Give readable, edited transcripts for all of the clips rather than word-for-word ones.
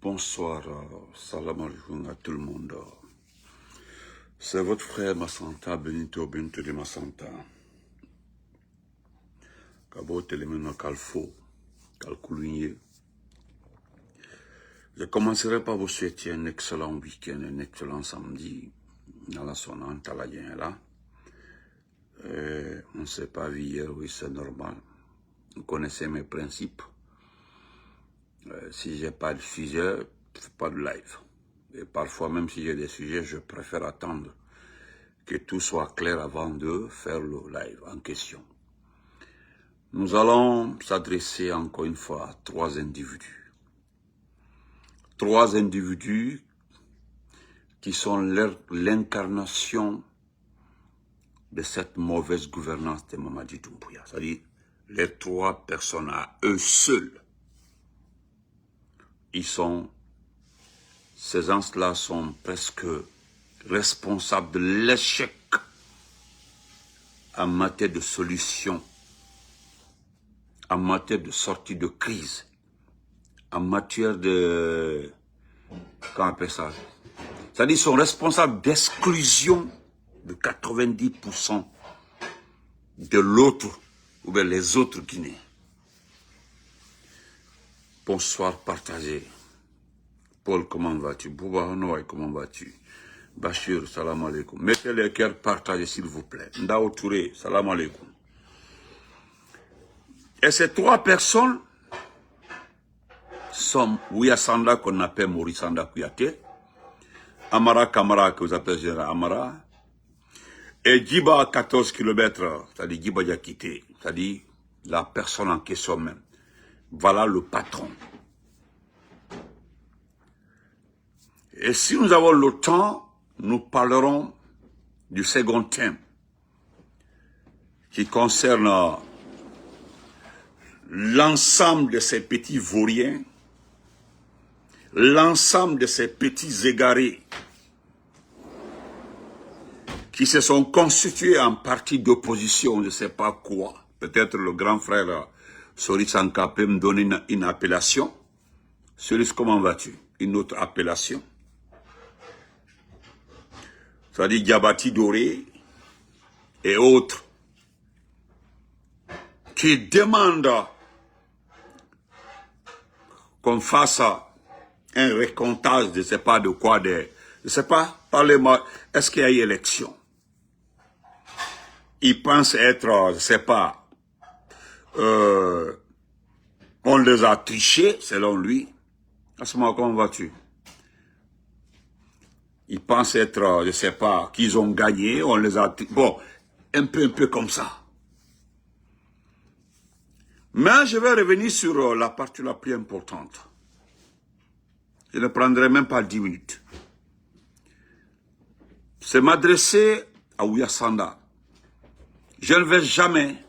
Bonsoir, salam alaikum à tout le monde. C'est votre frère Massanta, Benito de Massanta. Kabo Telemeno Kalfo, Kalkouligné. Je commencerai par vous souhaiter un excellent week-end, un excellent samedi. Dans la sonante à la là. On ne s'est pas vu hier, oui, c'est normal. Vous connaissez mes principes. Si j'ai pas de sujet, je fais pas de live. Et parfois, même si j'ai des sujets, je préfère attendre que tout soit clair avant de faire le live en question. Nous allons s'adresser encore une fois à trois individus. Trois individus qui sont l'incarnation de cette mauvaise gouvernance de Mamadi Doumbouya. C'est-à-dire, les trois personnes à eux seuls. Ces gens-là sont presque responsables de l'échec en matière de solution, en matière de sortie de crise, en matière de... Comment on appelle ça? C'est-à-dire qu'ils sont responsables d'exclusion de 90% de l'autre, ou bien les autres Guinéens. Bonsoir partagé. Paul, comment vas-tu? Bouba Hanoï, comment vas-tu? Bachir, salam alaikum. Mettez les cœurs partagés, s'il vous plaît. Ndao Touré, salam alaikum. Et ces trois personnes sont Ouyasanda, qu'on appelle Morisanda Kouyaté, Amara Kamara, que vous appelez Général Amara, et Djiba à 14 km, c'est-à-dire Djiba Diakité, c'est-à-dire la personne en question même. Voilà le patron. Et si nous avons le temps, nous parlerons du second thème qui concerne l'ensemble de ces petits vauriens, l'ensemble de ces petits égarés qui se sont constitués en parti d'opposition, je ne sais pas quoi. Peut-être le grand frère Sori Sanka peut me donner une appellation. Sori, comment vas-tu? Une autre appellation. C'est-à-dire Diabati Doré et autres qui demandent qu'on fasse un récomptage de je ne sais pas de quoi, je ne sais pas, parlez-moi, est-ce qu'il y a eu élection? Ils pensent être, je ne sais pas, on les a trichés, selon lui. À ce moment, comment vas-tu? Ils pensent être, je ne sais pas, qu'ils ont gagné, on les a... Bon, un peu comme ça. Mais je vais revenir sur la partie la plus importante. Je ne prendrai même pas 10 minutes. C'est m'adresser à Ouyasanda. Je ne vais jamais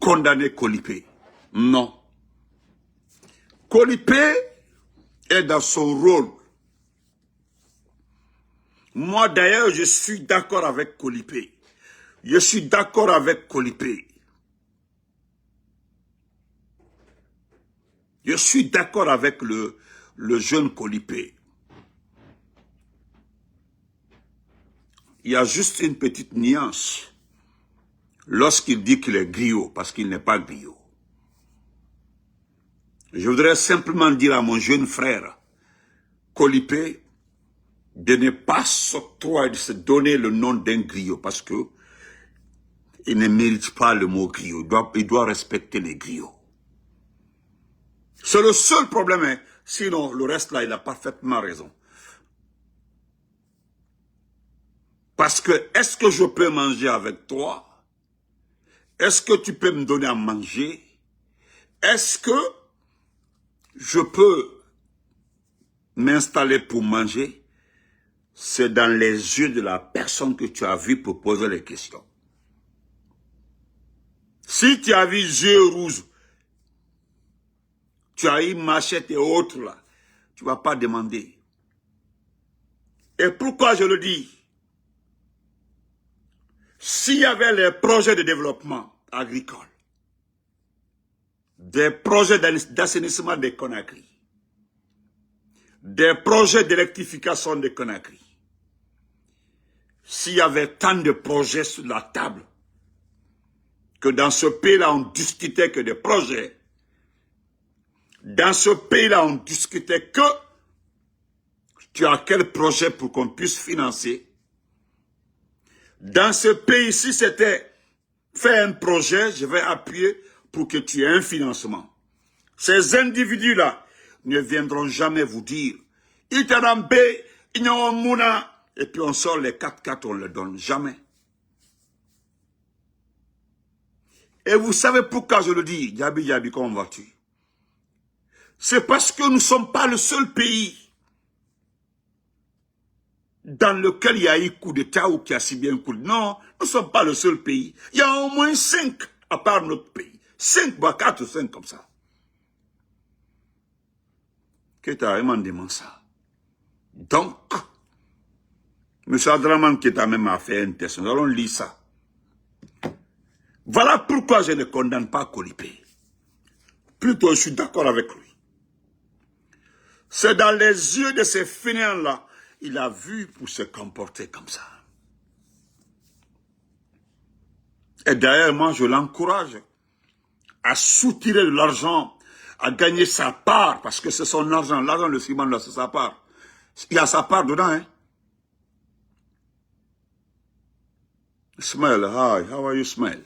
condamner Kolipé. Non. Kolipé est dans son rôle. Moi, d'ailleurs, je suis d'accord avec Kolipé. Je suis d'accord avec Kolipé. Je suis d'accord avec le jeune Kolipé. Il y a juste une petite nuance lorsqu'il dit qu'il est griot, parce qu'il n'est pas griot. Je voudrais simplement dire à mon jeune frère, Kolipé, de ne pas s'octroyer, de se donner le nom d'un griot, parce que il ne mérite pas le mot griot. Il doit respecter les griots. C'est le seul problème, hein. Sinon le reste là, il a parfaitement raison. Parce que, est-ce que je peux manger avec toi? Est-ce que tu peux me donner à manger? Est-ce que je peux m'installer pour manger? C'est dans les yeux de la personne que tu as vu pour poser les questions. Si tu as vu yeux rouges, tu as eu machette et autres là, tu ne vas pas demander. Et pourquoi je le dis? S'il y avait les projets de développement agricole, des projets d'assainissement des Conakry, des projets d'électrification de Conakry. S'il y avait tant de projets sur la table, que dans ce pays-là, on discutait que des projets, dans ce pays-là, on discutait que tu as quel projet pour qu'on puisse financer. Dans ce pays-ci, c'était fais un projet, je vais appuyer pour que tu aies un financement. Ces individus-là ne viendront jamais vous dire Itarambe, Mouna, et puis on sort les 4x4, on les donne. Jamais. Et vous savez pourquoi je le dis, Yabi Yabi, comment vas-tu? C'est parce que nous ne sommes pas le seul pays dans lequel il y a eu coup d'État ou qui a si bien coup. Non, nous ne sommes pas le seul pays. Il y a au moins 5 à part notre pays. 5, 4 ou 5 comme ça. Que tu as vraiment demandé ça. Donc, M. Adraman qui t'a même fait un test, nous allons lire ça. Voilà pourquoi je ne condamne pas Kolipé. Plutôt, je suis d'accord avec lui. C'est dans les yeux de ces fainéants-là, il a vu pour se comporter comme ça. Et d'ailleurs, moi, je l'encourage à soutirer de l'argent, à gagner sa part, parce que c'est son argent. L'argent, le ciment, là, c'est sa part. Il y a sa part dedans, hein. Ismaël, hi, how are you, Ismaël?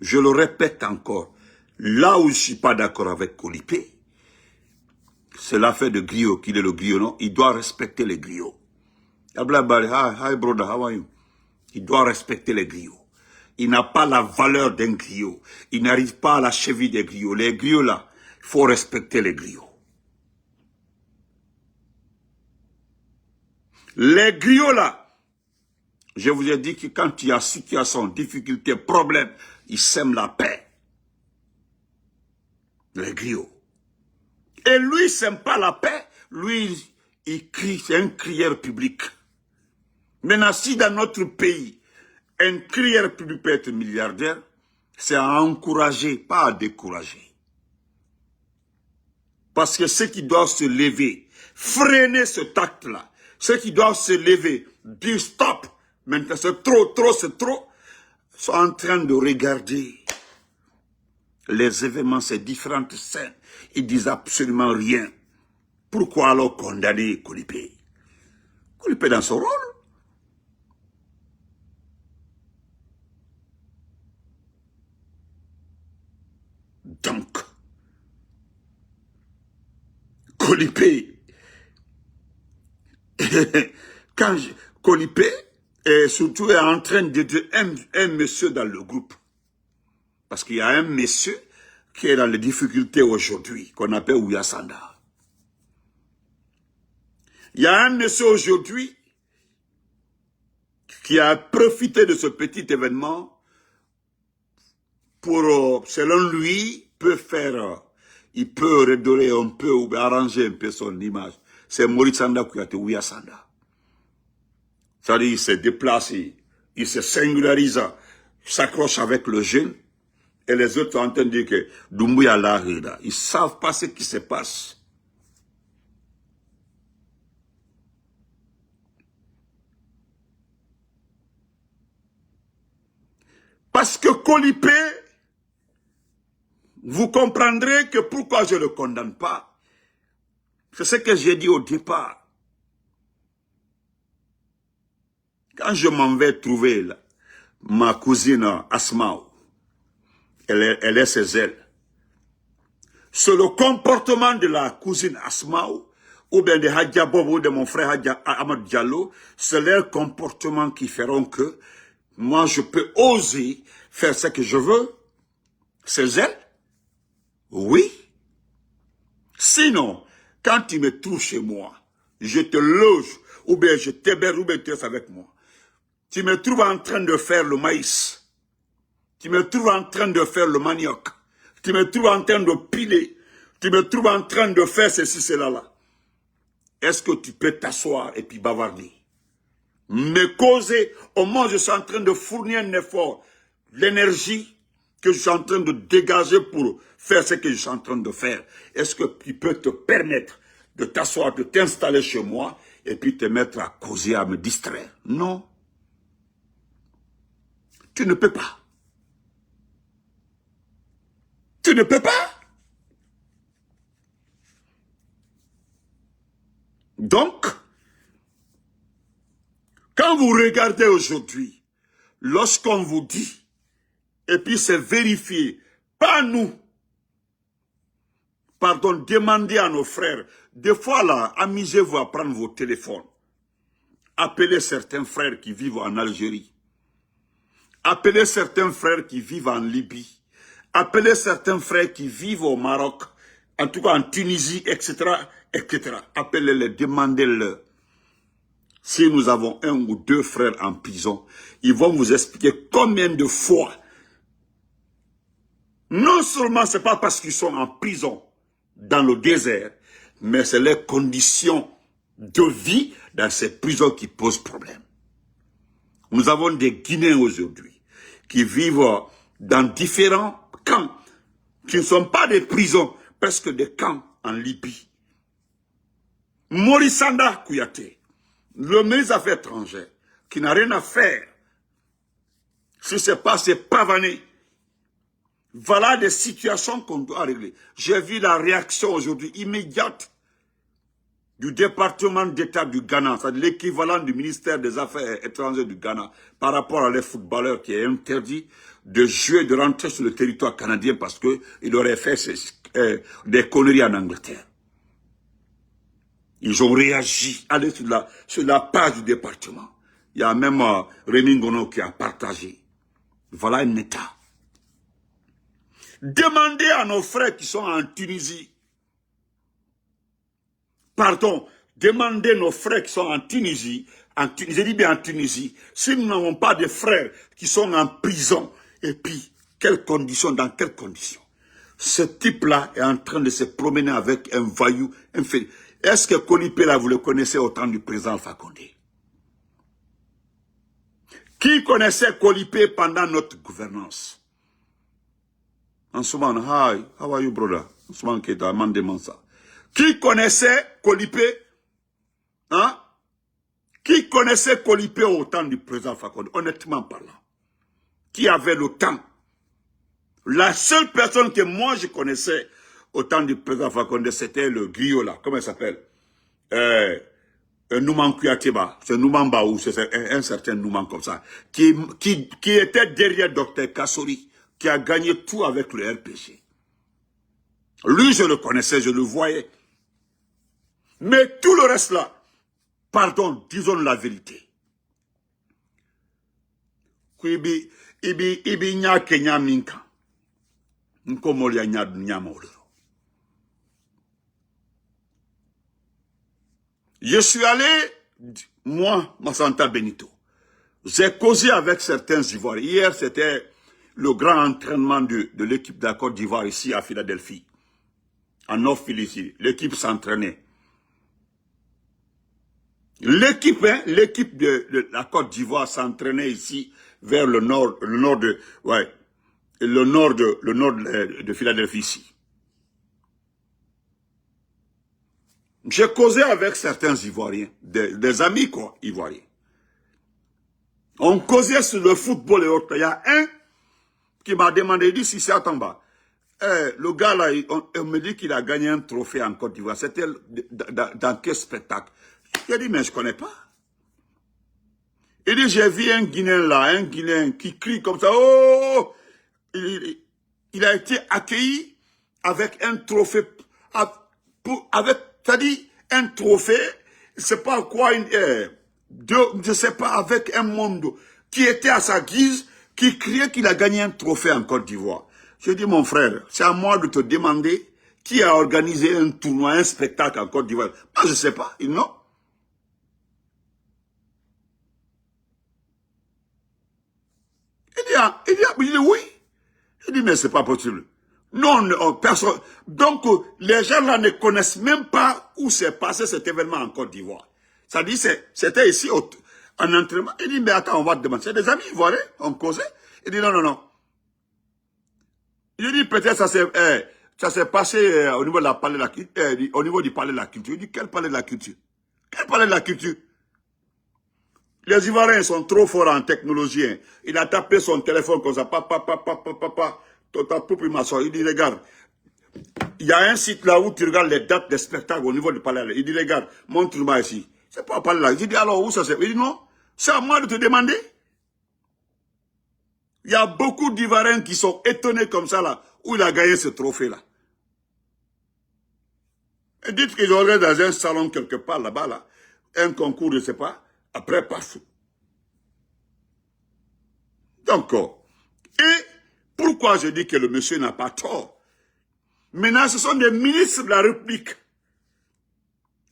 Je le répète encore, là où je ne suis pas d'accord avec Kolipé, c'est l'affaire de griot, qu'il est le griot, non? Il doit respecter les griots. Hi, brother, how are you? Il doit respecter les griots. Il n'a pas la valeur d'un griot. Il n'arrive pas à la cheville des griots. Les griots, là, il faut respecter les griots. Les griots, là, je vous ai dit que quand il y a situation, difficulté, problème, ils sèment la paix. Les griots. Et lui, il ne sème pas la paix. Lui, il crie, c'est un crieur public. Maintenant, si dans notre pays, un crieur public peut être milliardaire, c'est à encourager, pas à décourager. Parce que ceux qui doivent se lever, freiner ce acte-là, ceux qui doivent se lever, dire stop, maintenant c'est trop, c'est trop, sont en train de regarder les événements, ces différentes scènes. Ils disent absolument rien. Pourquoi alors condamner Kolipé? Kolipé dans son rôle. Donc, Kolipé, Kolipé est surtout en train de dire un monsieur dans le groupe. Parce qu'il y a un monsieur qui est dans les difficultés aujourd'hui, qu'on appelle Ouyasanda. Il y a un monsieur aujourd'hui qui a profité de ce petit événement pour, selon lui, il peut redorer un peu ou arranger un peu son image. C'est Maurice Sanda qui a été Ouyasanda. C'est-à-dire, il se déplace, il se singularise, s'accroche avec le jeune, et les autres sont en train de dire que Doumbouya l'a là. Ils ne savent pas ce qui se passe. Parce que Kolipé, vous comprendrez que pourquoi je ne le condamne pas. C'est ce que j'ai dit au départ. Quand je m'en vais trouver là, ma cousine Asmaou, elle est ses ailes. C'est le comportement de la cousine Asmaou, ou bien de Hadja Bobo, ou de mon frère Hadja Ahmad Diallo, c'est leur comportement qui feront que moi je peux oser faire ce que je veux. Ses ailes? Oui. Sinon, quand tu me trouves chez moi, je te loge, ou bien je t'héberge, ou bien tu restes avec moi. Tu me trouves en train de faire le maïs. Tu me trouves en train de faire le manioc. Tu me trouves en train de piler. Tu me trouves en train de faire ceci, cela là. Est-ce que tu peux t'asseoir et puis bavarder? Me causer, au moins je suis en train de fournir un effort, l'énergie que je suis en train de dégager pour faire ce que je suis en train de faire. Est-ce que tu peux te permettre de t'asseoir, de t'installer chez moi, et puis te mettre à causer, à me distraire. Non. Tu ne peux pas. Tu ne peux pas. Donc, quand vous regardez aujourd'hui, lorsqu'on vous dit, et puis c'est vérifié, pas nous, pardon, demandez à nos frères, des fois là, amusez-vous à prendre vos téléphones, appelez certains frères qui vivent en Algérie, appelez certains frères qui vivent en Libye, appelez certains frères qui vivent au Maroc, en tout cas en Tunisie, etc., etc. Appelez-les, demandez-leur. Si nous avons un ou deux frères en prison, ils vont vous expliquer combien de fois. Non seulement ce n'est pas parce qu'ils sont en prison dans le désert, mais c'est les conditions de vie dans ces prisons qui posent problème. Nous avons des Guinéens aujourd'hui qui vivent dans différents camps, qui ne sont pas des prisons, presque des camps en Libye. Maurice Sanda Kouyaté, le ministre des Affaires étrangères, qui n'a rien à faire, si ce n'est pas ces pavanés. Voilà des situations qu'on doit régler. J'ai vu la réaction aujourd'hui immédiate du département d'État du Ghana, c'est l'équivalent du ministère des Affaires étrangères du Ghana, par rapport à les footballeurs qui est interdit de jouer, de rentrer sur le territoire canadien parce qu'ils auraient fait des conneries en Angleterre. Ils ont réagi, allez sur la page du département. Il y a même Rémi Ngono qui a partagé. Voilà un État. Demandez à nos frères qui sont en Tunisie. Pardon, demandez nos frères qui sont en Tunisie, je dis bien en Tunisie, si nous n'avons pas de frères qui sont en prison, et puis, quelles conditions, dans quelles conditions? Ce type-là est en train de se promener avec un voyou, un fait. Est-ce que Kolipé, là, vous le connaissez au temps du président Alpha Condé? Qui connaissait Kolipé pendant notre gouvernance? Ansuman, hi, how are you, brother? Ansuman Keita, Mande Mansa. Qui connaissait Kolipé? Hein? Qui connaissait Kolipé au temps du président Alpha Condé? Honnêtement parlant. Qui avait le temps? La seule personne que moi je connaissais au temps du président Alpha Condé, c'était le griot là. Comment il s'appelle? Nouman Kouyatéba. C'est Nouman Baou, c'est un certain Nouman comme ça. Qui était derrière Dr Kassori, qui a gagné tout avec le RPG. Lui, je le connaissais, je le voyais. Mais tout le reste là, pardon, disons la vérité. Ibi nya Kenya minka. Nkomolia nya dunya maulero. Je suis allé, moi, Massanta Benito. J'ai causé avec certains Ivoiriens. Hier, c'était le grand entraînement de l'équipe de la Côte d'Ivoire ici à Philadelphie. En North-Philadelphie. L'équipe s'entraînait. L'équipe de la Côte d'Ivoire s'entraînait ici vers le nord de Philadelphie ici. J'ai causé avec certains Ivoiriens, des amis quoi, Ivoiriens. On causait sur le football et autres. Il y a un qui m'a demandé, il dit si c'est à Tamba. Le gars là, on me dit qu'il a gagné un trophée en Côte d'Ivoire. C'était dans quel spectacle? J'ai dit mais je connais pas. Il dit j'ai vu un Guinéen là, un Guinéen qui crie comme ça. Oh! Il a été accueilli avec un trophée, c'est-à-dire un trophée, c'est pas quoi, je sais pas, avec un monde qui était à sa guise, qui criait qu'il a gagné un trophée en Côte d'Ivoire. Je dis mon frère, c'est à moi de te demander qui a organisé un tournoi, un spectacle en Côte d'Ivoire. Moi je sais pas, non. Il dit oui. Il dit mais c'est pas possible. Non, personne. Donc, les gens là ne connaissent même pas où s'est passé cet événement en Côte d'Ivoire. Ça dit, c'était ici, en entraînement. Il dit, mais attends, on va te demander. C'est des amis ivoiriens, on causait. Il dit, non. Il dit, peut-être ça c'est, Ça s'est passé au niveau de la palais de la culture, au niveau du palais de la culture. Il dit, quel palais de la culture? Quel palais de la culture? Les Ivoiriens sont trop forts en technologie. Hein. Il a tapé son téléphone comme ça, papa, il dit, regarde, il y a un site là où tu regardes les dates des spectacles au niveau du palais. Il dit, regarde, montre-moi ici. C'est pas au palais là. Il dit, alors où ça c'est? Il dit, non, c'est à moi de te demander. Il y a beaucoup d'Ivoiriens qui sont étonnés comme ça là, où il a gagné ce trophée là. Et dites qu'ils ont regardé dans un salon quelque part là-bas, là, un concours, je ne sais pas, après partout. Donc, et pourquoi je dis que le monsieur n'a pas tort? Maintenant, ce sont des ministres de la République.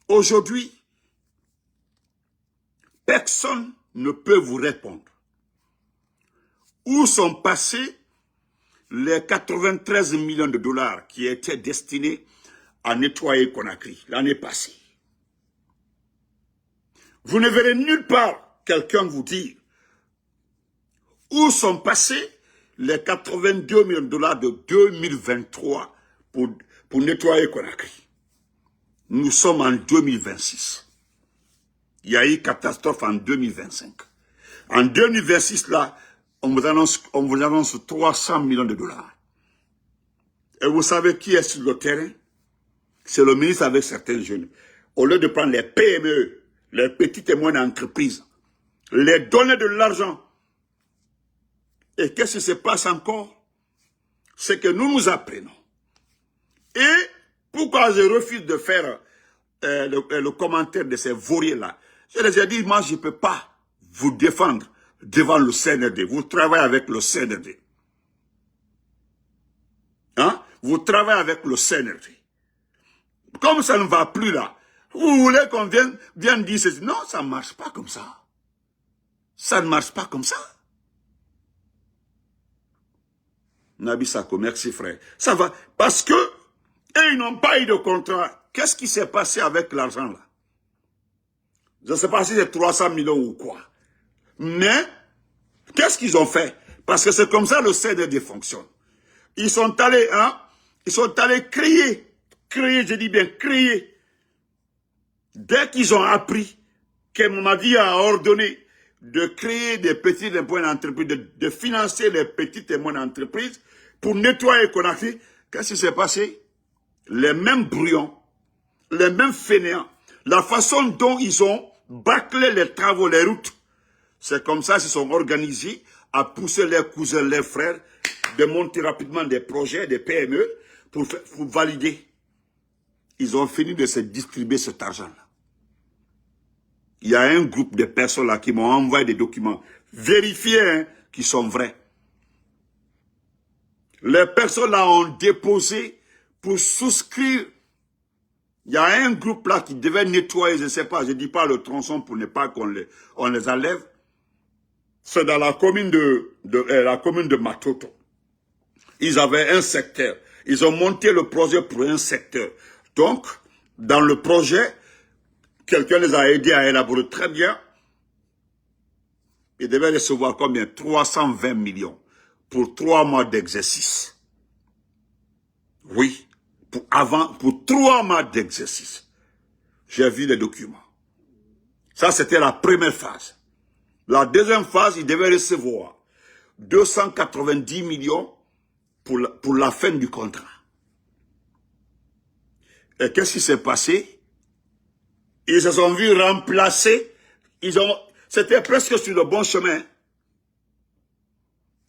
Aujourd'hui, personne ne peut vous répondre. Où sont passés les 93 millions de dollars qui étaient destinés à nettoyer Conakry l'année passée? Vous ne verrez nulle part quelqu'un vous dire où sont passés les 82 millions de dollars de 2023 pour nettoyer Conakry. Nous sommes en 2026. Il y a eu catastrophe en 2025. En 2026, là, on vous annonce 300 millions de dollars. Et vous savez qui est sur le terrain? C'est le ministre avec certains jeunes. Au lieu de prendre les PME, les petites et moyennes entreprises, les donner de l'argent. Et qu'est-ce qui se passe encore? C'est que nous nous apprenons. Et pourquoi je refuse de faire le commentaire de ces vauriers-là? Je les ai dit, moi je ne peux pas vous défendre devant le CNRD. Vous travaillez avec le CNRD. Hein? Vous travaillez avec le CNRD. Comme ça ne va plus là, vous voulez qu'on vienne dire ceci? Non, ça ne marche pas comme ça. Ça ne marche pas comme ça. Nabi Sako, merci frère. Ça va, parce que ils n'ont pas eu de contrat. Qu'est-ce qui s'est passé avec l'argent là? Je ne sais pas si c'est 300 millions ou quoi. Mais, qu'est-ce qu'ils ont fait? Parce que c'est comme ça le CNRD fonctionne. Ils sont allés, crier, je dis bien crier. Dès qu'ils ont appris que Mamadi a ordonné de créer des petites et moyennes entreprises, de financer les petites et moyennes entreprises pour nettoyer Conakry, qu'est-ce qui s'est passé? Les mêmes brouillons, les mêmes fainéants, la façon dont ils ont bâclé les travaux, les routes, c'est comme ça qu'ils sont organisés à pousser leurs cousins, leurs frères, de monter rapidement des projets, des PME, pour valider. Ils ont fini de se distribuer cet argent-là. Il y a un groupe de personnes là qui m'ont envoyé des documents vérifiés, hein, qui sont vrais. Les personnes là ont déposé pour souscrire. Il y a un groupe là qui devait nettoyer, je ne sais pas, je ne dis pas le tronçon pour ne pas qu'on les enlève. C'est dans la commune de Matoto. Ils avaient un secteur. Ils ont monté le projet pour un secteur. Donc, dans le projet, quelqu'un les a aidés à élaborer très bien. Ils devaient recevoir combien? 320 millions pour 3 mois d'exercice. Oui, pour 3 mois d'exercice. J'ai vu les documents. Ça, c'était la première phase. La deuxième phase, ils devaient recevoir 290 millions pour la fin du contrat. Et qu'est-ce qui s'est passé? Ils se sont vus remplacer. C'était presque sur le bon chemin.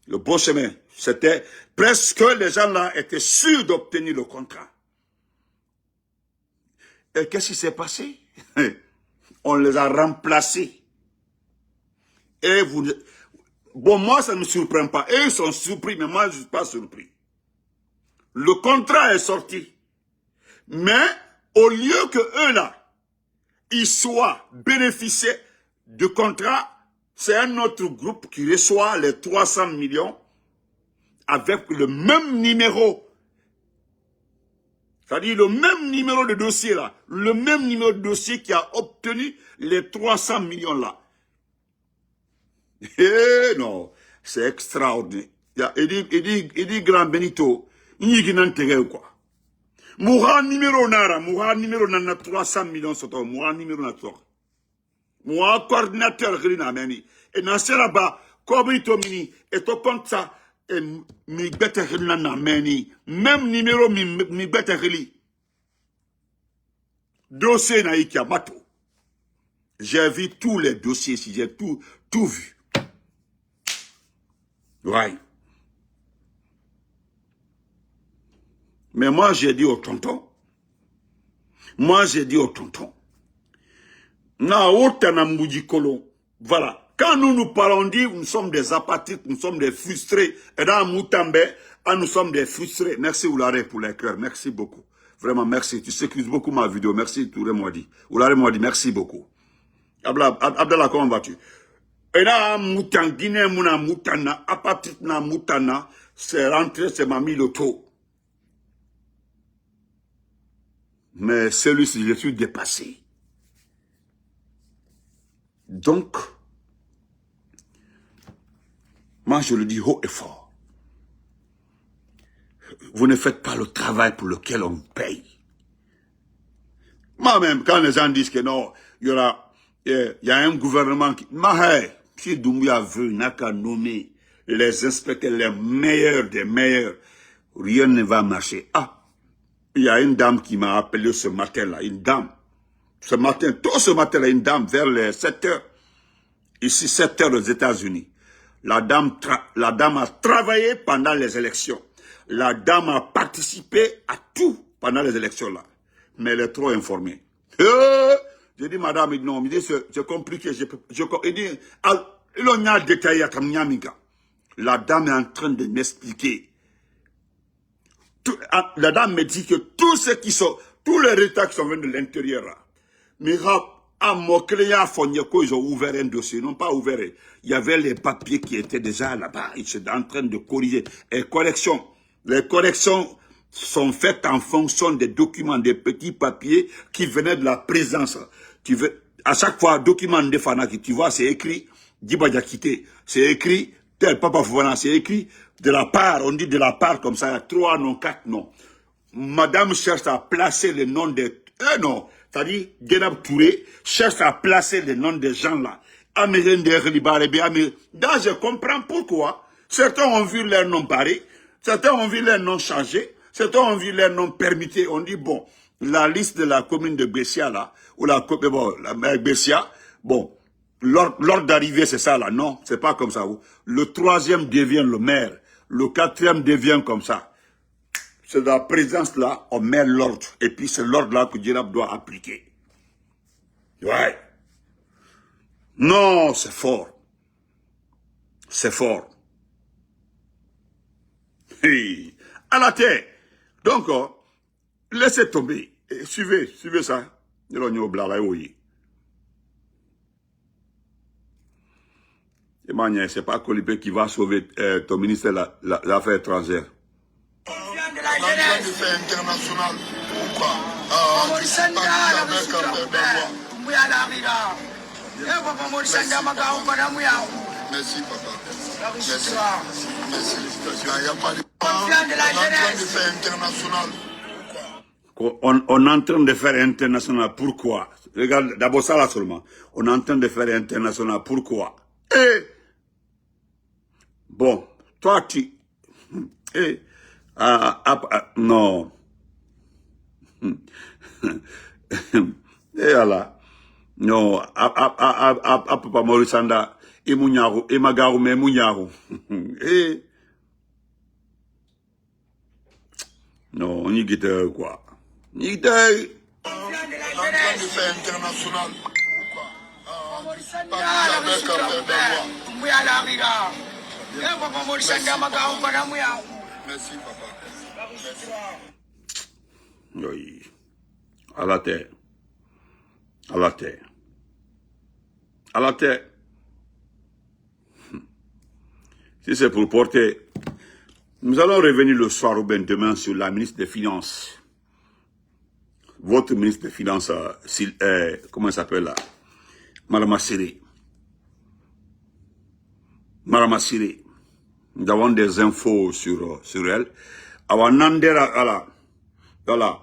Le bon chemin. C'était presque, les gens là étaient sûrs d'obtenir le contrat. Et qu'est-ce qui s'est passé? On les a remplacés. Et bon, moi, ça ne me surprend pas. Eux, ils sont surpris, mais moi, je ne suis pas surpris. Le contrat est sorti. Mais, au lieu que eux, là, ils soient bénéficiés du contrat, c'est un autre groupe qui reçoit les 300 millions avec le même numéro. C'est-à-dire le même numéro de dossier, là. Le même numéro de dossier qui a obtenu les 300 millions, là. Eh non, c'est extraordinaire. Il dit, grand Benito, il n'y a quoi. Moura numéro nara, Moura numéro nana 300 millions soto, Moura numéro na tok. Moura coordinateur grina meni. Et nan seraba, kobi to mini, et to compte ça, et mi bete grina na meni. Même numéro mi bete grili. Dossier na ikia mato. J'ai vu tous les dossiers, si j'ai tout vu. Ouais. Mais moi, j'ai dit au tonton. Na otana mouji kolon. Voilà. Quand nous parlons, on dit, nous sommes des apatrides, nous sommes des frustrés. Et dans Moutambe, nous sommes des frustrés. Merci Oulare pour les cœurs. Merci beaucoup. Vraiment, merci. Tu sécurises beaucoup ma vidéo. Merci Touré Mwadi. Oulare Mwadi, merci beaucoup. Abdallah, comment vas-tu? Et là, Moutan, Guinée, Mouna, Moutana, apatride na Moutana, c'est rentré, c'est m'a mis le taux. Mais celui-ci, je suis dépassé. Donc, moi je le dis haut et fort. Vous ne faites pas le travail pour lequel on paye. Moi-même, quand les gens disent que non, il y a un gouvernement qui... Si Doumbouya veut, n'a qu'à nommer les inspecteurs les meilleurs des meilleurs, rien ne va marcher. Ah, il y a une dame qui m'a appelé ce matin-là, une dame. Ce matin-là, une dame, vers les 7 heures. Ici, 7 heures aux États-Unis. La dame a travaillé pendant les élections. La dame a participé à tout pendant les élections-là. Mais elle est trop informée. J'ai dit, madame, non, c'est compliqué. Il dit, il a détaillé comme Nyamiga. La dame est en train de m'expliquer. La dame me dit que tous ceux qui sont, tous les résultats qui sont venus de l'intérieur, mais à Mokleya Fonyeko, ils ont ouvert un dossier, ils n'ont pas ouvert. Il y avait les papiers qui étaient déjà là-bas, ils étaient en train de corriger. Et les corrections sont faites en fonction des documents, des petits papiers qui venaient de la présence. À chaque fois, document de Fanaki, tu vois, c'est écrit, Dibadjakité, c'est écrit, tel Papa Fouana, c'est écrit, de la part, on dit de la part comme ça, il y a 3 noms, 4 noms. Madame cherche à placer les noms des... non, c'est-à-dire, Genab Touré cherche à placer les noms des gens là. Là, je comprends pourquoi. Certains ont vu leurs noms barrés, certains ont vu leurs noms changés, certains ont vu leurs noms permutés. On dit, bon, la liste de la commune de Bessia là, ou la Bessia, bon, l'ordre d'arrivée c'est ça là, non, c'est pas comme ça. Le 3e devient le maire, le 4e devient comme ça. C'est dans la présence là, on met l'ordre. Et puis c'est l'ordre là que Djenab doit appliquer. Ouais. Non, c'est fort. C'est fort. Hey. À la terre. Donc, laissez tomber. Et suivez ça. Emmanuel, c'est pas Colibé qui va sauver ton ministère de l'Affaires étrangères. On est en train de faire international. Pourquoi? Merci papa. Merci. Merci. Il n'y a pas de... On est en train de faire international. On est en train de faire international. Pourquoi? Regarde, d'abord ça là seulement. On est en train de faire international. Pourquoi? Bon, toi tu... non. Et voilà. Non, Papa Morisanda, Emunyaru, Emagaru, Memunyaru. Non, on y guette quoi. On est en train de faire international. Merci papa. Oui. À la terre. À la terre. À la terre. Si c'est pour porter... Nous allons revenir le soir ou bien demain sur la ministre des Finances. Votre ministre des Finances, comment elle s'appelle là? Madame Siri. Madame Siri. Nous avons des infos sur elle. Avant Nandera, voilà.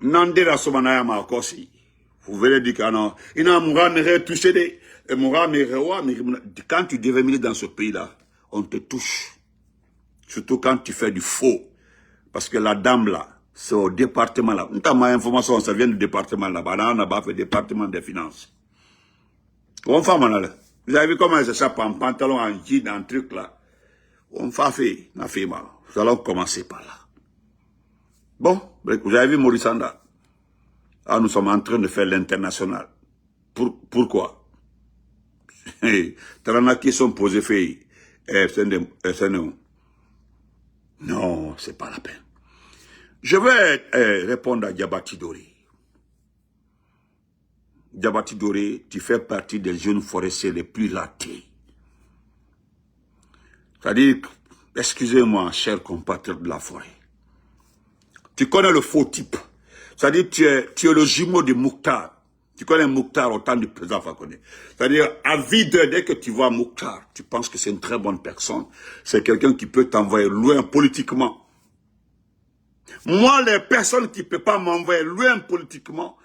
Nandera Somanaya Makosi. Vous venez dire que non, il n'a pas touché des. Quand tu deviens ministre dans ce pays-là, on te touche. Surtout quand tu fais du faux. Parce que la dame là, c'est au département là. Nous avons information, ça vient du département là-bas. On a fait le département des finances. On fait mal. Vous avez vu comment elle s'échappe en pantalon, en jean, en truc là. On fait mal. Nous allons commencer par là. Bon, vous avez vu Maurice Anda. Ah, nous sommes en train de faire l'international. Pourquoi? Tranaki sont posés faits. Non, c'est pas la peine. Je vais répondre à Diabati Doré. Diabati Doré, tu fais partie des jeunes forestiers les plus ratés. C'est-à-dire, excusez-moi, chers compatriotes de la forêt. Tu connais le faux type. C'est-à-dire, tu es le jumeau de Mouktar. Tu connais Mouktar au temps du président Fakonde. C'est-à-dire, à vide, dès que tu vois Mouktar, tu penses que c'est une très bonne personne. C'est quelqu'un qui peut t'envoyer loin politiquement. Moi, les personnes qui ne peuvent pas m'envoyer loin politiquement,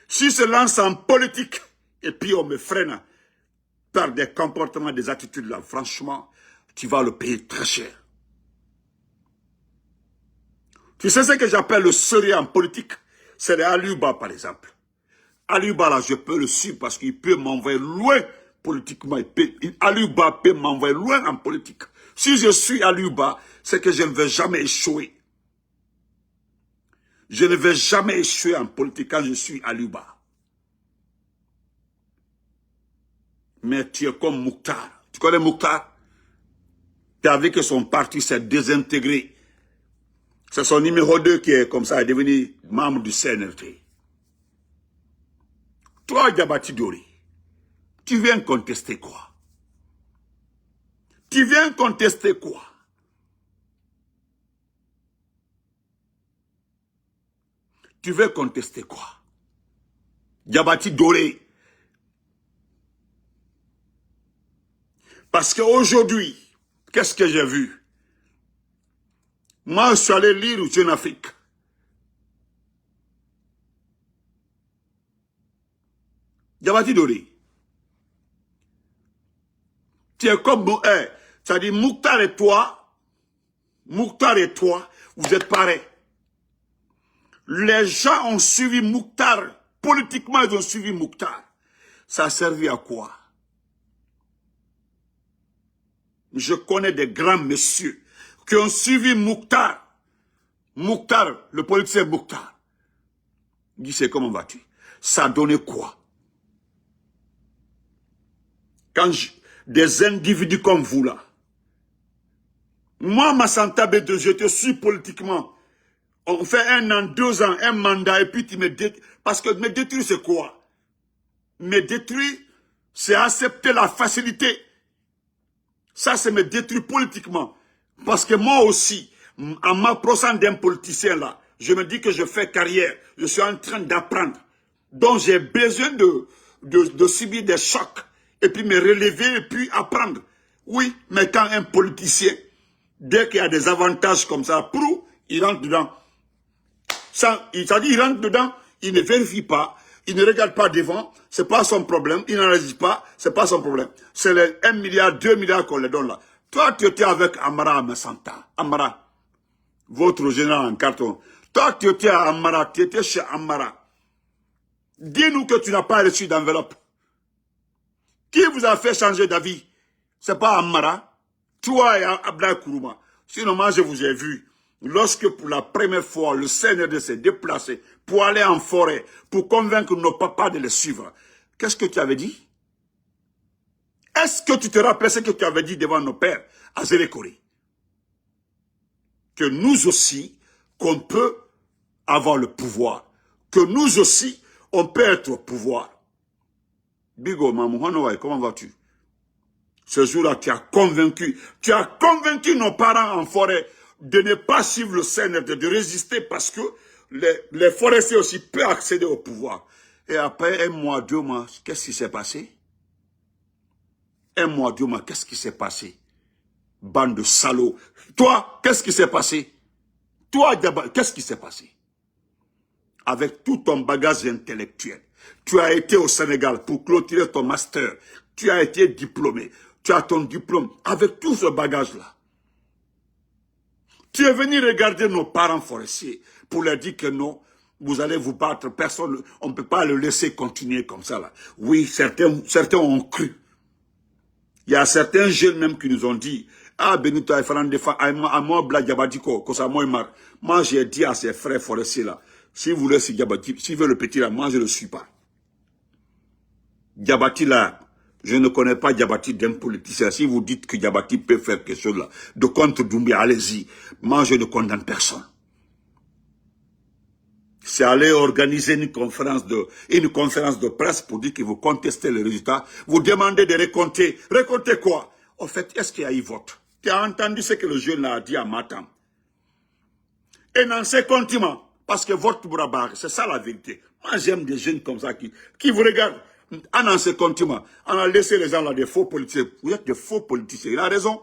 si se lance en politique, et puis on me freine par des comportements, des attitudes là, franchement, tu vas le payer très cher. Tu sais ce que j'appelle le sérieux en politique? C'est Aliouba, par exemple. Aliouba, là, je peux le suivre parce qu'il peut m'envoyer loin politiquement. Aliouba peut m'envoyer loin en politique. Si je suis Aliouba, c'est que je ne vais jamais échouer. Je ne vais jamais échouer en politique quand je suis Aliouba. Mais tu es comme Mouktar. Tu connais Mouktar? Tu as vu que son parti s'est désintégré. C'est son numéro 2 qui est comme ça, est devenu membre du CNRT. Toi, Diabati Doré, tu viens contester quoi? Tu viens contester quoi? Tu veux contester quoi? Diabati Doré. Parce qu'aujourd'hui, qu'est-ce que j'ai vu? Moi, je suis allé lire Jeune Afrique. Diabati Doré. Tu es comme... ça dit Mouktar et toi, vous êtes pareils. Les gens ont suivi Mouktar. Politiquement, ils ont suivi Mouktar. Ça a servi à quoi? Je connais des grands messieurs qui ont suivi Mouktar. Mouktar, le politicien Mouktar. Il dit, c'est comment vas-tu? Ça a donné quoi? Quand des individus comme vous là, moi, Massanta Bédé, je te suis politiquement. On fait 1 an, 2 ans, un mandat, et puis tu me détruis. Parce que me détruire, c'est quoi? Me détruire, c'est accepter la facilité. Ça, c'est me détruire politiquement. Parce que moi aussi, en m'approchant d'un politicien là, je me dis que je fais carrière. Je suis en train d'apprendre. Donc j'ai besoin de subir des chocs. Et puis me relever et puis apprendre. Oui, mais quand un politicien, dès qu'il y a des avantages comme ça, il rentre dedans. Il rentre dedans, il ne vérifie pas, il ne regarde pas devant, c'est pas son problème, il n'analyse pas, c'est pas son problème. C'est les 1 milliard, 2 milliards qu'on les donne là. Toi, tu étais avec Amara Massanta. Amara, votre général en carton. Toi, tu étais à Amara, tu étais chez Amara. Dis-nous que tu n'as pas reçu d'enveloppe. Qui vous a fait changer d'avis? C'est pas Amara. Toi et Abdoulaye Kourouma. Sinon, moi, je vous ai vu. Lorsque pour la première fois, le CNRD s'est déplacé pour aller en forêt, pour convaincre nos papas de les suivre. Qu'est-ce que tu avais dit? Est-ce que tu te rappelles ce que tu avais dit devant nos pères à Zélékoré? Que nous aussi, qu'on peut avoir le pouvoir. Que nous aussi, on peut être au pouvoir. Bigo, Mamouhanoï, comment vas-tu? Ce jour-là, tu as convaincu nos parents en forêt de ne pas suivre le CNRD, de résister parce que les forestiers aussi peuvent accéder au pouvoir. Et après 1 mois, 2 mois, qu'est-ce qui s'est passé? 1 mois, 2 mois, qu'est-ce qui s'est passé? Bande de salauds. Toi, qu'est-ce qui s'est passé? Toi, qu'est-ce qui s'est passé? avec tout ton bagage intellectuel. Tu as été au Sénégal pour clôturer ton master. Tu as été diplômé. Tu as ton diplôme. Avec tout ce bagage-là. Tu es venu regarder nos parents forestiers pour leur dire que non, vous allez vous battre. Personne, on ne peut pas le laisser continuer comme ça là. Oui, certains ont cru. Il y a certains jeunes même qui nous ont dit, ah Benito, il faut en défendre, à moi, Bladiabadiko, que ça moi, moi j'ai dit à ces frères forestiers là, si vous voulez, si veut le petit là, moi je ne le suis pas. Diabati là, je ne connais pas Diabati d'un politicien. Si vous dites que Diabati peut faire quelque chose là, de contre Doumbia, allez-y. Moi je ne condamne personne. C'est aller organiser une conférence de presse pour dire que vous contestez les résultats. Vous demandez de recompter. Recompter quoi? En fait, est-ce qu'il y a eu vote? Tu as entendu ce que le jeune a dit à Matam. Et dans ces comptiments, parce que vote Bourabar, c'est ça la vérité. Moi j'aime des jeunes comme ça qui vous regardent. En ces comptiments, on a laissé les gens là des faux politiciens. Vous êtes des faux politiciens. Il a raison.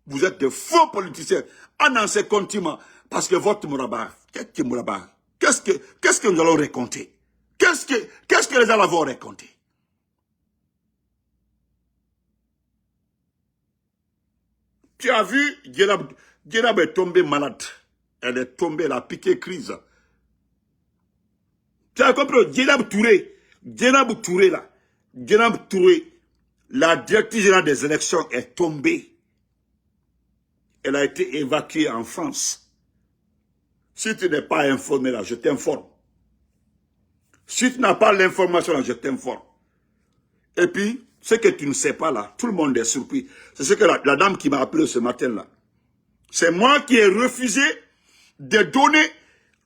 Vous êtes des faux politiciens. En ces comptiments, parce que vote Bourabar. Qu'est-ce que Bourabar? Qu'est-ce que nous allons raconter? Qu'est-ce que les gens vont raconter? Tu as vu, Djenab est tombée malade. Elle est tombée, elle a piqué crise. Tu as compris? Djenab Touré là. Djenab Touré, la directrice générale des élections est tombée. Elle a été évacuée en France. Si tu n'es pas informé là, je t'informe. Si tu n'as pas l'information là, je t'informe. Et puis, ce que tu ne sais pas là, tout le monde est surpris. C'est ce que la dame qui m'a appelé ce matin là. C'est moi qui ai refusé de donner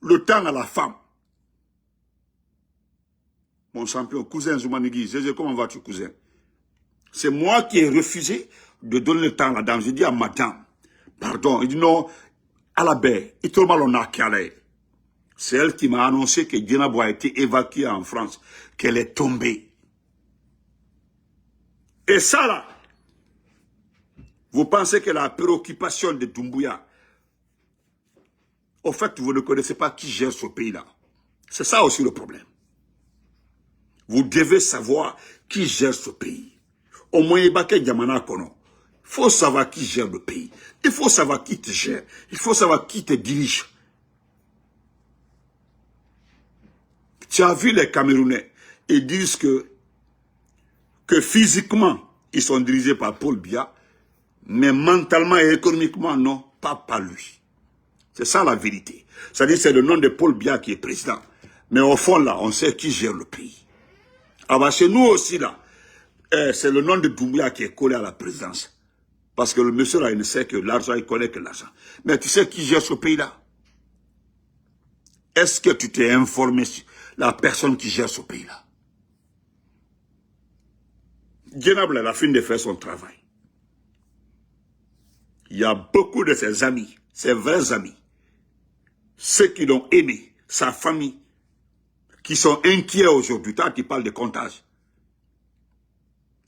le temps à la femme. Mon champion, cousin Zoumanigui, comment vas-tu cousin? C'est moi qui ai refusé de donner le temps à la dame. J'ai dit à madame, pardon, il dit non, à la baie, il trouve mal on a calé. C'est elle qui m'a annoncé que Djenab a été évacuée en France, qu'elle est tombée. Et ça là, vous pensez que la préoccupation de Doumbouya, au fait, vous ne connaissez pas qui gère ce pays-là. C'est ça aussi le problème. Vous devez savoir qui gère ce pays. Au moins, il faut savoir qui gère le pays. Il faut savoir qui te gère. Il faut savoir qui te dirige. Tu as vu les Camerounais, ils disent que physiquement, ils sont dirigés par Paul Biya, mais mentalement et économiquement, non, pas par lui. C'est ça la vérité. C'est-à-dire c'est le nom de Paul Biya qui est président. Mais au fond, là, on sait qui gère le pays. Ah bah chez nous aussi, là, c'est le nom de Doumbouya qui est collé à la présidence. Parce que le monsieur, là, il ne sait que l'argent, il connaît que l'argent. Mais tu sais qui gère ce pays-là? Est-ce que tu t'es informé sur la personne qui gère ce pays-là? Djenab, elle a fini de faire son travail. Il y a beaucoup de ses amis, ses vrais amis, ceux qui l'ont aimé, sa famille, qui sont inquiets aujourd'hui. Toi, tu parles de comptage.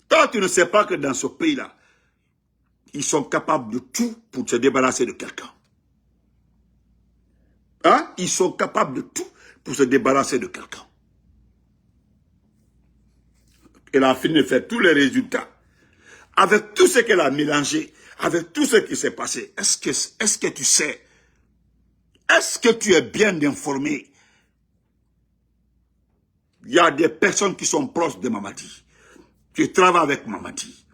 Toi, tu ne sais pas que dans ce pays-là, ils sont capables de tout pour se débarrasser de quelqu'un. Hein? Ils sont capables de tout pour se débarrasser de quelqu'un. Elle a fini de faire tous les résultats. Avec tout ce qu'elle a mélangé, avec tout ce qui s'est passé, est-ce que tu sais, est-ce que tu es bien informé? Il y a des personnes qui sont proches de Mamadi, qui travaillent avec Mamadi,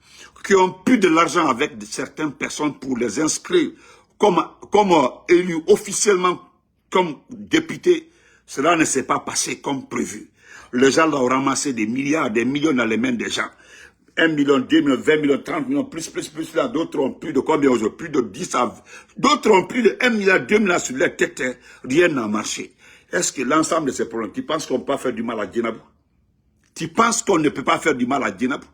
qui ont plus de l'argent avec certaines personnes pour les inscrire comme élus officiellement, comme députés. Cela ne s'est pas passé comme prévu. Les gens ont ramassé des milliards, des millions dans les mains des gens. 1 million, 2 millions, 20 millions, 30 millions, plus, là. D'autres ont plus de combien aujourd'hui? Plus de 10 à... D'autres ont plus de 1 milliard, 2 milliards sur leur tête. Rien n'a marché. Est-ce que l'ensemble de ces problèmes, tu penses qu'on peut pas faire du mal à Djenab? Tu penses qu'on ne peut pas faire du mal à Djenab?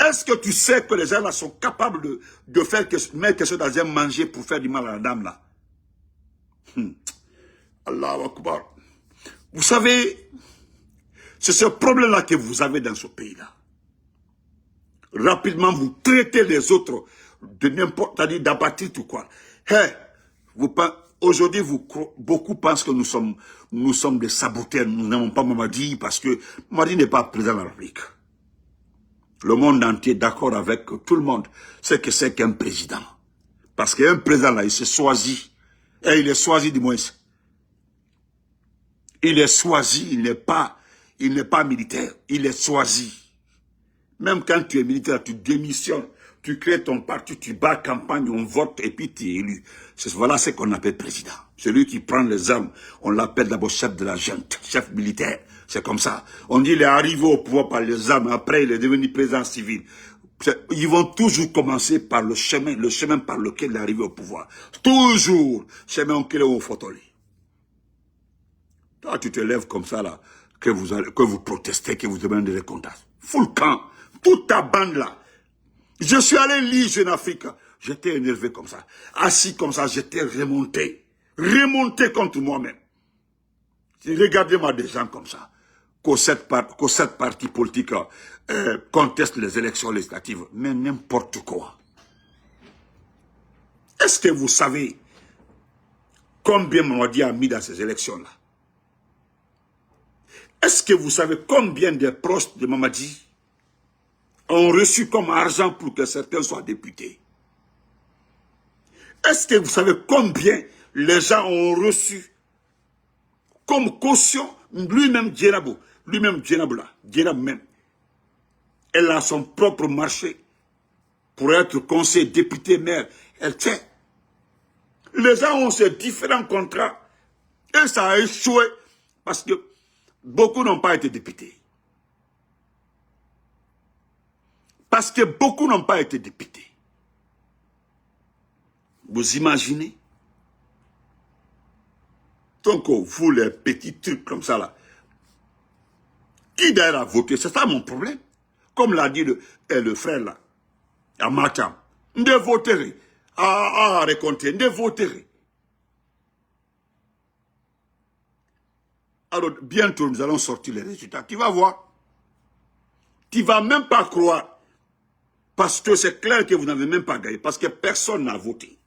Est-ce que tu sais que les gens là sont capables de faire mettre quelque chose dans un manger pour faire du mal à la dame là? Allahu Akbar. Vous savez, c'est ce problème-là que vous avez dans ce pays-là. Rapidement, vous traitez les autres de n'importe quoi, d'abattre tout quoi. Hey, aujourd'hui, beaucoup pensent que nous sommes des saboteurs, nous n'aimons pas Mamadi parce que Mamadi n'est pas président de la République. Le monde entier est d'accord avec tout le monde, c'est que c'est qu'un président. Parce qu'un président là, il se choisit, et il est choisi du moins. Il est choisi, il n'est pas militaire, il est choisi. Même quand tu es militaire, tu démissionnes, tu crées ton parti, tu bats campagne, on vote et puis tu es élu. Voilà ce qu'on appelle président. Celui qui prend les armes, on l'appelle d'abord chef de la junte, chef militaire. C'est comme ça. On dit qu'il est arrivé au pouvoir par les armes, après il est devenu président civil. Ils vont toujours commencer par le chemin par lequel il est arrivé au pouvoir. Toujours, chemin auquel on photole. Toi, tu te lèves comme ça, là, que vous protestez, que vous demandez des comptes. Full camp, toute ta bande là. Je suis allé lire Jeune Afrique. J'étais énervé comme ça. Assis comme ça, j'étais remonté. Remonté contre moi-même. Regardez-moi des gens comme ça. Que cette partie politique conteste les élections législatives. Mais n'importe quoi. Est-ce que vous savez combien Mamadi a mis dans ces élections-là? Est-ce que vous savez combien des proches de Mamadi ont reçu comme argent pour que certains soient députés? Est-ce que vous savez combien les gens ont reçu comme caution? Lui-même Djenabou, Djenab même, elle a son propre marché pour être conseiller, député, maire. Elle tient. Les gens ont ces différents contrats et ça a échoué parce que beaucoup n'ont pas été députés. Parce que beaucoup n'ont pas été députés. Vous imaginez? Donc, vous, les petits trucs comme ça, là, qui d'ailleurs a voté? C'est ça mon problème. Comme l'a dit le frère, là, à Matam. Ne voterez. À raconter, ne voterez. Alors, bientôt, nous allons sortir les résultats. Tu vas voir. Tu ne vas même pas croire. Parce que c'est clair que vous n'avez même pas gagné. Parce que personne n'a voté.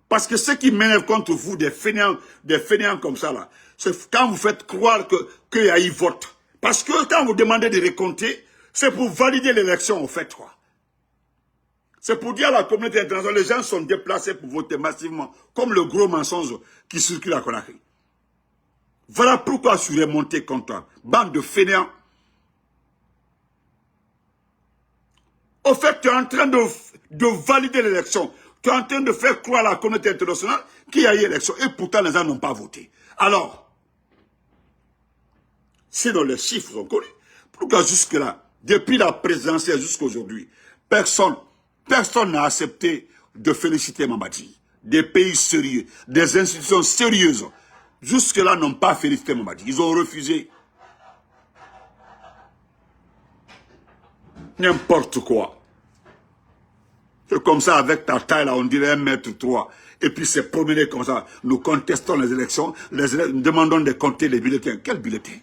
Parce que ce qui m'énerve contre vous, des fainéants comme ça, là, c'est quand vous faites croire qu'il y a eu vote. Parce que quand vous demandez de recompter, c'est pour valider l'élection, en fait, quoi. C'est pour dire à la communauté internationale, les gens sont déplacés pour voter massivement, comme le gros mensonge qui circule à Conakry. Voilà pourquoi je suis remonté contre toi. Bande de fainéants. Au fait, tu es en train de valider l'élection. Tu es en train de faire croire à la communauté internationale qu'il y a eu élection. Et pourtant, les gens n'ont pas voté. Alors, sinon les chiffres sont connus. Pourquoi jusque-là, depuis la présidentielle jusqu'à aujourd'hui, personne n'a accepté de féliciter Mamadi. Des pays sérieux, des institutions sérieuses, jusque-là n'ont pas félicité Mamadi. Ils ont refusé. N'importe quoi. C'est comme ça, avec ta taille, là, on dirait 1,3 m. Et puis c'est promener comme ça. Nous contestons les élections, nous demandons de compter les bulletins. Quels bulletins?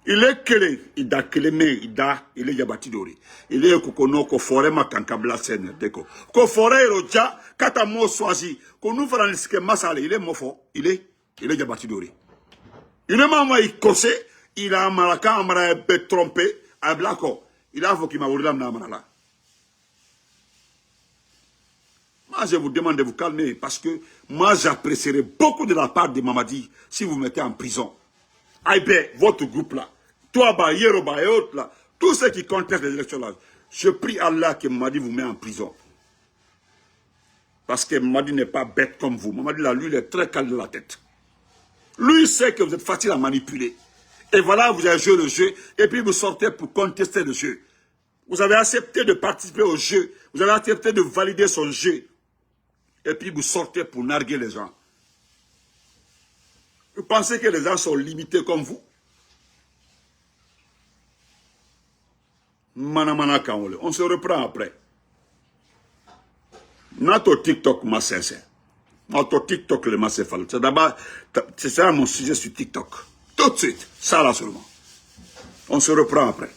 Il est kelé, il a kelé, il est yabatidori. Il est kokono ko forêt ma kankabla sen deko. Ko forêt roja kata mo soisi. Ko nous faisons ce que masale, il est mofo, il est yabatidori. Il est maman il cossé, il a malaka amara be trompé à blako. Il a faut qu'il m'a ouvert la main là. Moi, je vous demande de vous calmer parce que moi, j'apprécierais beaucoup de la part de Mamadi si vous mettez en prison. Aïbe, votre groupe là, toi, Yeroba et autres là, tous ceux qui contestent les élections là, je prie Allah que Mamadi vous met en prison. Parce que Mamadi n'est pas bête comme vous. Mamadi là, lui, il est très calme de la tête. Lui, il sait que vous êtes facile à manipuler. Et voilà, vous avez joué le jeu, et puis vous sortez pour contester le jeu. Vous avez accepté de participer au jeu, vous avez accepté de valider son jeu, et puis vous sortez pour narguer les gens. Vous pensez que les gens sont limités comme vous? Manamana Kaole, on se reprend après. Notre TikTok, ma sincère. Notre TikTok, le macéphale. C'est d'abord, c'est ça mon sujet sur TikTok. Tout de suite, ça là seulement. On se reprend après.